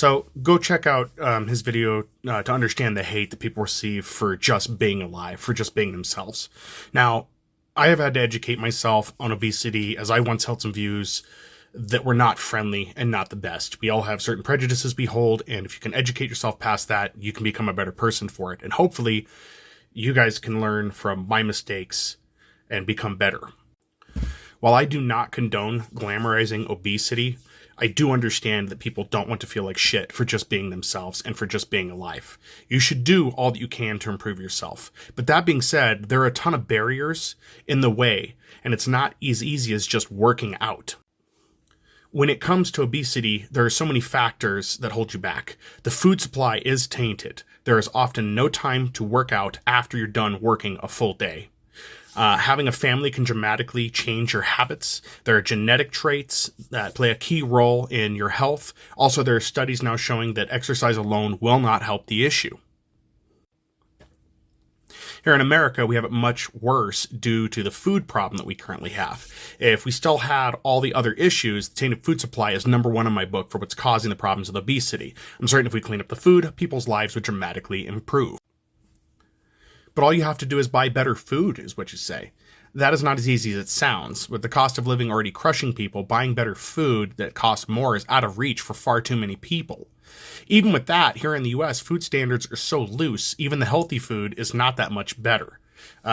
So go check out his video to understand the hate that people receive for just being alive, for just being themselves. Now, I have had to educate myself on obesity, as I once held some views that were not friendly and not the best. We all have certain prejudices we hold, and if you can educate yourself past that, you can become a better person for it. And hopefully, you guys can learn from my mistakes and become better. While I do not condone glamorizing obesity, I do understand that people don't want to feel like shit for just being themselves and for just being alive. You should do all that you can to improve yourself. But that being said, there are a ton of barriers in the way, and it's not as easy as just working out. When it comes to obesity, there are so many factors that hold you back. The food supply is tainted. There is often no time to work out after you're done working a full day. Having a family can dramatically change your habits. There are genetic traits that play a key role in your health. Also, there are studies now showing that exercise alone will not help the issue. Here in America, we have it much worse due to the food problem that we currently have. If we still had all the other issues, the tainted food supply is number one in my book for what's causing the problems with obesity. I'm certain if we clean up the food, people's lives would dramatically improve. But all you have to do is buy better food, is what you say. That is not as easy as it sounds. With the cost of living already crushing people, buying better food that costs more is out of reach for far too many people. Even with that, here in the US, food standards are so loose, even the healthy food is not that much better.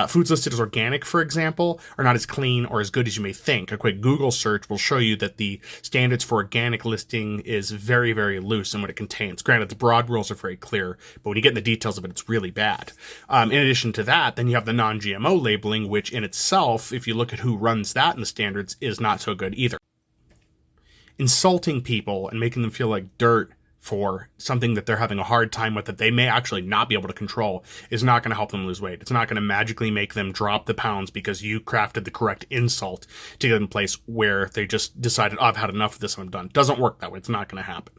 Foods listed as organic, for example, are not as clean or as good as you may think. A quick Google search will show you that the standards for organic listing is very, very loose in what it contains. Granted, the broad rules are very clear, but when you get in the details of it, it's really bad. In addition to that, then you have the non-GMO labeling, which in itself, if you look at who runs that in the standards, is not so good either. Insulting people and making them feel like dirt for something that they're having a hard time with that they may actually not be able to control is not going to help them lose weight. It's not going to magically make them drop the pounds because you crafted the correct insult to get them in a place where they just decided, oh, I've had enough of this and I'm done. It doesn't work that way. It's not going to happen.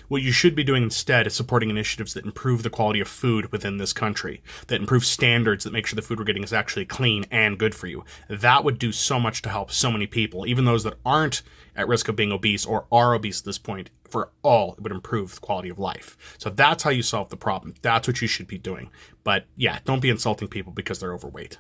What you should be doing instead is supporting initiatives that improve the quality of food within this country, that improve standards that make sure the food we're getting is actually clean and good for you. That would do so much to help so many people, even those that aren't at risk of being obese or are obese at this point. For all, it would improve the quality of life. So that's how you solve the problem. That's what you should be doing. But yeah, don't be insulting people because they're overweight.